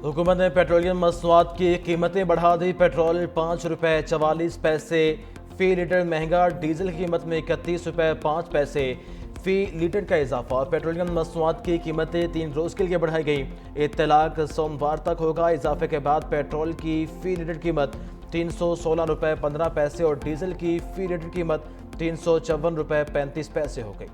حکومت نے پیٹرولیم مصنوعات کی قیمتیں بڑھا دی۔ پیٹرول 5 روپے 44 پیسے فی لیٹر مہنگا، ڈیزل کی قیمت میں 31 روپے 5 پیسے فی لیٹر کا اضافہ، اور پیٹرولیم مصنوعات کی قیمتیں 3 روز کے لیے بڑھائی گئی۔ اطلاق سوموار تک ہوگا۔ اضافے کے بعد پیٹرول کی فی لیٹر قیمت 316 روپے 15 پیسے اور ڈیزل کی فی لیٹر قیمت 354 روپے 35 پیسے ہو گئی۔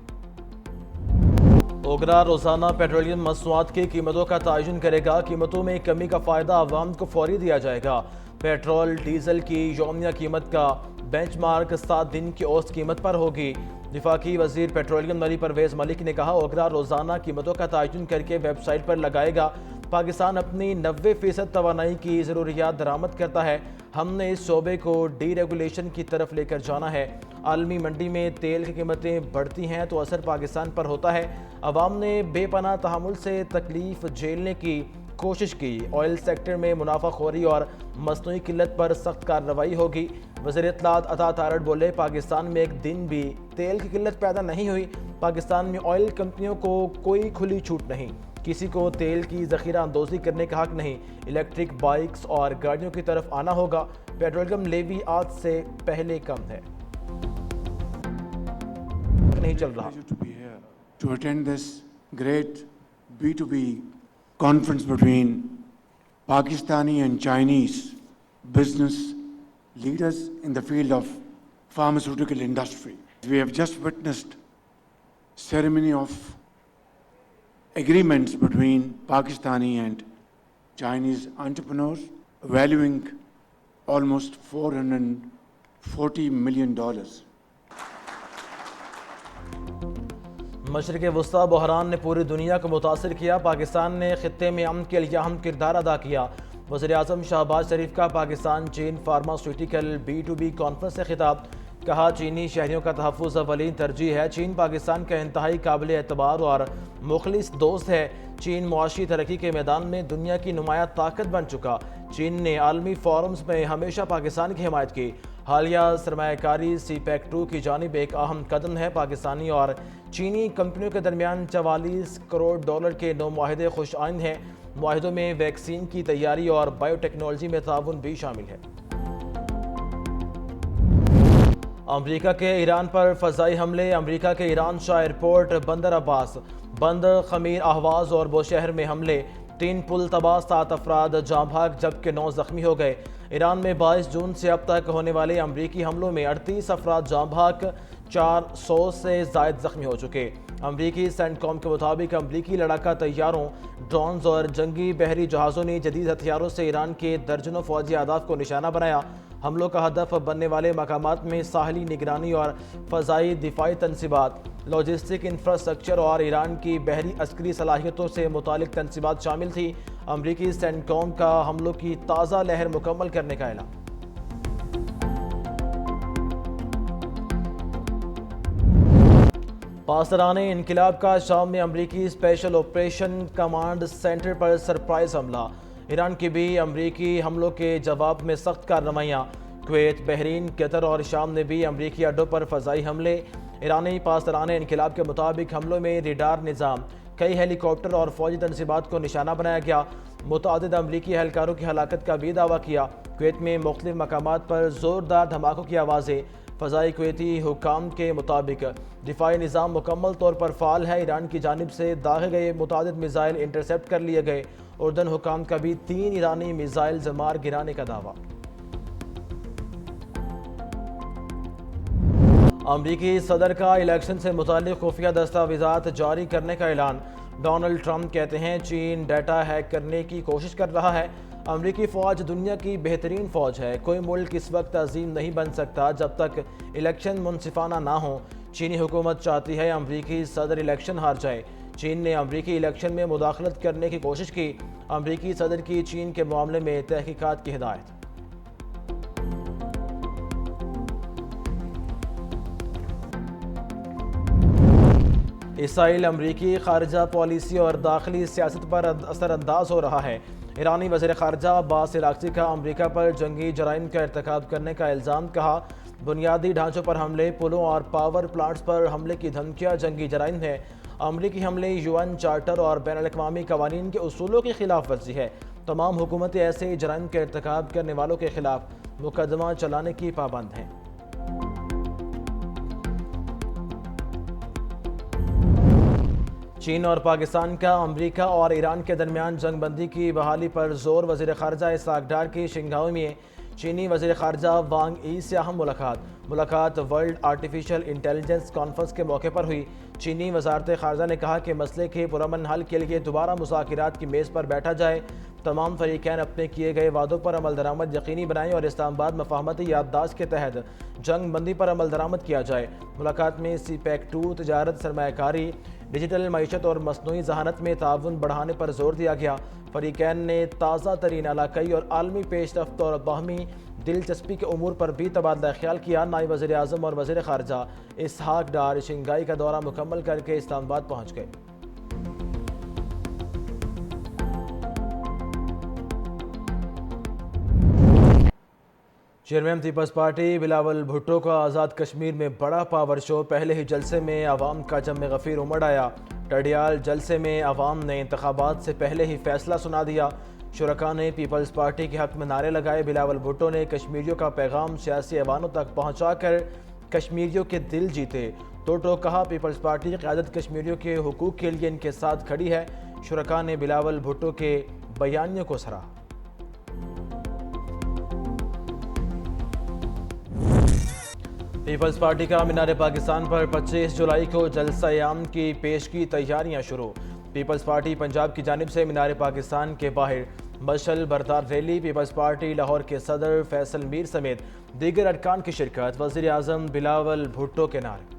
اوگرا روزانہ پیٹرولیم مصنوعات کی قیمتوں کا تعین کرے گا۔ قیمتوں میں کمی کا فائدہ عوام کو فوری دیا جائے گا۔ پیٹرول ڈیزل کی یومیہ قیمت کا بینچ مارک 7 دن کی اوسط قیمت پر ہوگی۔ وفاقی وزیر پیٹرولیم علی پرویز ملک نے کہا، اوگرا روزانہ قیمتوں کا تعین کر کے ویب سائٹ پر لگائے گا۔ پاکستان اپنی 90% توانائی کی ضروریات درآمد کرتا ہے۔ ہم نے اس شعبے کو ڈی ریگولیشن کی طرف لے کر جانا ہے۔ عالمی منڈی میں تیل کی قیمتیں بڑھتی ہیں تو اثر پاکستان پر ہوتا ہے۔ عوام نے بے پناہ تحمل سے تکلیف جھیلنے کی کوشش کی۔ آئل سیکٹر میں منافع خوری اور مصنوعی قلت پر سخت کارروائی ہوگی۔ وزیر اطلاعات عطا تارڑ بولے، پاکستان میں ایک دن بھی تیل کی قلت پیدا نہیں ہوئی۔ پاکستان میں آئل کمپنیوں کو کوئی کھلی چھوٹ نہیں، کسی کو تیل کی ذخیرہ اندوزی کرنے کا حق نہیں۔ الیکٹرک بائکس اور گاڑیوں کی طرف آنا ہوگا۔ پیٹرولیم لیوی آج سے پہلے کم ہے، نہیں چل رہا۔ To attend this great B2B conference between Pakistani and Chinese business leaders in the field of pharmaceutical industry. We have just witnessed ceremony of agreements between Pakistani and Chinese entrepreneurs valuing almost $440 million. مشرق وسطی بحران نے پوری دنیا کو متاثر کیا۔ پاکستان نے خطے میں امن کے لیے اہم کردار ادا کیا۔ وزیر اعظم شہباز شریف کا پاکستان چین فارماسیوٹیکل B2B کانفرنس سے خطاب، کہا چینی شہریوں کا تحفظ اولین ترجیح ہے۔ چین پاکستان کا انتہائی قابل اعتبار اور مخلص دوست ہے۔ چین معاشی ترقی کے میدان میں دنیا کی نمایاں طاقت بن چکا۔ چین نے عالمی فورمز میں ہمیشہ پاکستان کی حمایت کی۔ حالیہ سرمایہ کاری CPEC2 کی جانب ایک اہم قدم ہے۔ پاکستانی اور چینی کمپنیوں کے درمیان $44 کروڑ کے 9 معاہدے خوش آئند ہیں۔ معاہدوں میں ویکسین کی تیاری اور بائیو ٹیکنالوجی میں تعاون بھی شامل ہے۔ امریکہ کے ایران پر فضائی حملے۔ امریکہ کے ایران شاہ ایئرپورٹ، بندر عباس، بند خمیر اہواز اور بوشہر میں حملے، 3 پل تباہ، 7 افراد جاں بھاگ جبکہ 9 زخمی ہو گئے۔ ایران میں 22 جون سے اب تک ہونے والے امریکی حملوں میں 38 افراد جاں بھاگ، 400 سے زائد زخمی ہو چکے۔ امریکی سینٹ کام کے مطابق امریکی لڑاکا طیاروں، ڈرونز اور جنگی بحری جہازوں نے جدید ہتھیاروں سے ایران کے درجنوں فوجی اہداف کو نشانہ بنایا۔ حملوں کا ہدف بننے والے مقامات میں ساحلی نگرانی اور فضائی دفاعی تنصیبات، لاجسٹک انفراسٹرکچر اور ایران کی بحری عسکری صلاحیتوں سے متعلق تنصیبات شامل تھی۔ امریکی سینٹ کام کا حملوں کی تازہ لہر مکمل کرنے کا اعلان۔ پاسداران انقلاب کا شام میں امریکی اسپیشل آپریشن کمانڈ سینٹر پر سرپرائز حملہ۔ ایران کی بھی امریکی حملوں کے جواب میں سخت کارروائیاں۔ کویت، بحرین، قطر اور شام نے بھی امریکی اڈوں پر فضائی حملے۔ ایرانی پاسداران انقلاب کے مطابق حملوں میں ریڈار نظام، کئی ہیلی کاپٹر اور فوجی تنصیبات کو نشانہ بنایا گیا۔ متعدد امریکی اہلکاروں کی ہلاکت کا بھی دعویٰ کیا۔ کویت میں مختلف مقامات پر زوردار دھماکوں کی آوازیں۔ فضائی کویتی حکام کے مطابق دفاعی نظام مکمل طور پر فعال ہے۔ ایران کی جانب سے داغے گئے متعدد میزائل انٹرسیپٹ کر لیے گئے۔ اردن حکام کا بھی 3 ایرانی میزائل مار گرانے کا دعویٰ۔ امریکی صدر کا الیکشن سے متعلق خفیہ دستاویزات جاری کرنے کا اعلان۔ ڈونلڈ ٹرمپ کہتے ہیں چین ڈیٹا ہیک کرنے کی کوشش کر رہا ہے۔ امریکی فوج دنیا کی بہترین فوج ہے۔ کوئی ملک اس وقت عظیم نہیں بن سکتا جب تک الیکشن منصفانہ نہ ہوں۔ چینی حکومت چاہتی ہے امریکی صدر الیکشن ہار جائے۔ چین نے امریکی الیکشن میں مداخلت کرنے کی کوشش کی۔ امریکی صدر کی چین کے معاملے میں تحقیقات کی ہدایت۔ اسرائیل امریکی خارجہ پالیسی اور داخلی سیاست پر اثر انداز ہو رہا ہے۔ ایرانی وزیر خارجہ عباس عراقچی کا امریکہ پر جنگی جرائم کا ارتکاب کرنے کا الزام، کہا بنیادی ڈھانچوں پر حملے، پلوں اور پاور پلانٹس پر حملے کی دھمکیاں جنگی جرائم ہے۔ امریکی حملے UN چارٹر اور بین الاقوامی قوانین کے اصولوں کی خلاف ورزی ہے۔ تمام حکومتیں ایسے جرائم کا ارتکاب کرنے والوں کے خلاف مقدمہ چلانے کی پابند ہیں۔ چین اور پاکستان کا امریکہ اور ایران کے درمیان جنگ بندی کی بحالی پر زور۔ وزیر خارجہ اسحاق ڈار کی شنگھاؤ میں چینی وزیر خارجہ وانگ ای سے اہم ملاقات ورلڈ آرٹیفیشل انٹیلیجنس کانفرنس کے موقع پر ہوئی۔ چینی وزارت خارجہ نے کہا کہ مسئلے کے پرامن حل کے لیے دوبارہ مذاکرات کی میز پر بیٹھا جائے، تمام فریقین اپنے کیے گئے وعدوں پر عمل درآمد یقینی بنائیں اور اسلام آباد مفاہمتی یادداشت کے تحت جنگ بندی پر عمل درآمد کیا جائے۔ ملاقات میں سی پیک 2 تجارت، سرمایہ کاری، ڈیجیٹل معیشت اور مصنوعی ذہانت میں تعاون بڑھانے پر زور دیا گیا۔ فریقین نے تازہ ترین علاقائی اور عالمی پیش رفت اور باہمی دلچسپی کے امور پر بھی تبادلہ خیال کیا۔ نائب وزیر اعظم اور وزیر خارجہ اسحاق ڈار شنگھائی کا دورہ مکمل کر کے اسلام آباد پہنچ گئے۔ Chairman peoples party Bilawal Bhutto کا آزاد کشمیر میں بڑا پاور شو۔ پہلے ہی جلسے میں عوام کا جم غفیر امڑ آیا۔ ٹڈیال جلسے میں عوام نے انتخابات سے پہلے ہی فیصلہ سنا دیا۔ شرکاء نے پیپلز پارٹی کے حق میں نعرے لگائے۔ بلاول بھٹو نے کشمیریوں کا پیغام سیاسی ایوانوں تک پہنچا کر کشمیریوں کے دل جیتے۔ ٹوٹو کہا پیپلز پارٹی کی قیادت کشمیریوں کے حقوق کے لیے ان کے ساتھ کھڑی ہے۔ شرکاء نے بلاول بھٹو کے بیانیوں کو سراہا۔ پیپلز پارٹی کا مینار پاکستان پر 25 جولائی کو جلسہ عام کی پیشگی تیاریاں شروع۔ پیپلز پارٹی پنجاب کی جانب سے مینار پاکستان کے باہر مشعل بردار ریلی۔ پیپلز پارٹی لاہور کے صدر فیصل میر سمیت دیگر ارکان کی شرکت۔ وزیر اعظم بلاول بھٹو کے نعرے۔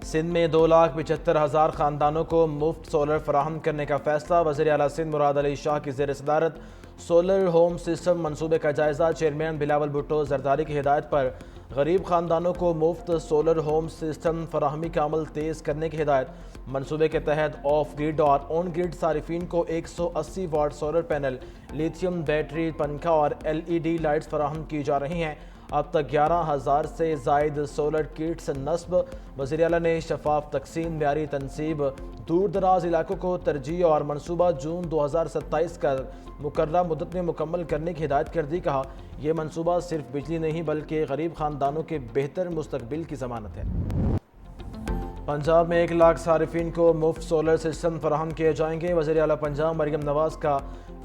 سندھ میں 2,75,000 خاندانوں کو مفت سولر فراہم کرنے کا فیصلہ۔ وزیر اعلیٰ سندھ مراد علی شاہ کی زیر صدارت سولر ہوم سسٹم منصوبے کا جائزہ۔ چیئرمین بلاول بھٹو زرداری کی ہدایت پر غریب خاندانوں کو مفت سولر ہوم سسٹم فراہمی کا عمل تیز کرنے کی ہدایت۔ منصوبے کے تحت آف گریڈ اور آن گریڈ صارفین کو 180 what solar panel, lithium battery, پنکھا اور LED لائٹس فراہم کی جا رہی ہیں۔ اب تک 11,000 سے زائد سولر کٹس نصب۔ وزیر اعلیٰ نے شفاف تقسیم، معیاری تنصیب، دور دراز علاقوں کو ترجیح اور منصوبہ جون 2027 کا مقررہ مدت میں مکمل کرنے کی ہدایت کر دی۔ کہا یہ منصوبہ صرف بجلی نہیں بلکہ غریب خاندانوں کے بہتر مستقبل کی ضمانت ہے۔ پنجاب میں 1 لاکھ صارفین کو مفت سولر سسٹم فراہم کیے جائیں گے۔ وزیر اعلیٰ پنجاب مریم نواز کا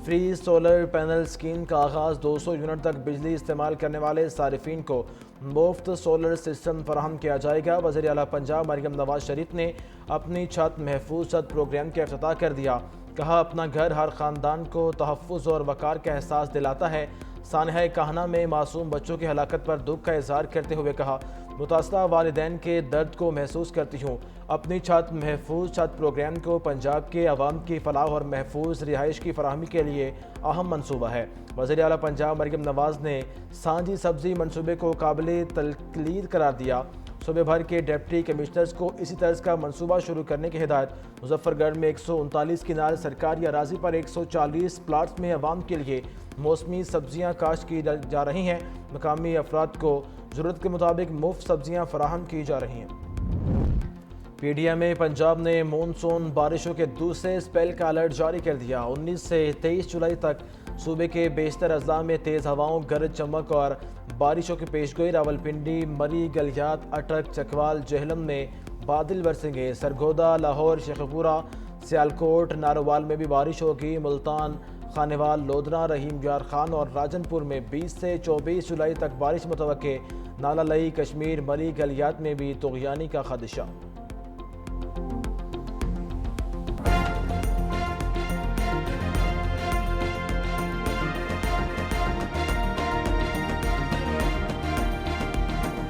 فری سولر پینل اسکیم کا آغاز۔ 200 یونٹ تک بجلی استعمال کرنے والے صارفین کو مفت سولر سسٹم فراہم کیا جائے گا۔ وزیر اعلیٰ پنجاب مریم نواز شریف نے اپنی چھت محفوظ چھت پروگرام کا افتتاح کر دیا۔ کہا اپنا گھر ہر خاندان کو تحفظ اور وقار کا احساس دلاتا ہے۔ سانحہ کاہنہ میں معصوم بچوں کی ہلاکت پر دکھ کا اظہار کرتے ہوئے کہا متاثرہ والدین کے درد کو محسوس کرتی ہوں۔ اپنی چھت محفوظ چھت پروگرام کو پنجاب کے عوام کی فلاح اور محفوظ رہائش کی فراہمی کے لیے اہم منصوبہ ہے۔ وزیر اعلیٰ پنجاب مریم نواز نے سانجی سبزی منصوبے کو قابل تقلید قرار دیا۔ صوبے بھر کے ڈپٹی کمشنرز کو اسی طرز کا منصوبہ شروع کرنے کی ہدایت۔ مظفر گڑھ میں 139 کنال سرکاری اراضی پر 140 پلاٹس میں عوام کے لیے موسمی سبزیاں کاشت کی جا رہی ہیں۔ مقامی افراد کو ضرورت کے مطابق مفت سبزیاں فراہم کی جا رہی ہیں۔ PDM میں پنجاب نے مونسون بارشوں کے دوسرے اسپیل کا الرٹ جاری کر دیا۔ 19 سے 23 جولائی تک صوبے کے بیشتر اضلاع میں تیز ہواؤں، گرج چمک اور بارشوں کی پیشگوئی۔ راولپنڈی، مری، گلیات، اٹک، چکوال، جہلم میں بادل برسیں گے۔ سرگودا، لاہور، شیخوپورہ، سیالکوٹ، ناروال میں بھی بارش ہوگی۔ ملتان، خانیوال، لودھنا، رحیم یار خان اور راجن پور میں 20 سے 24 جولائی تک بارش متوقع۔ نالہ لئی، کشمیر، مری، گلیات میں بھی طغیانی کا خدشہ۔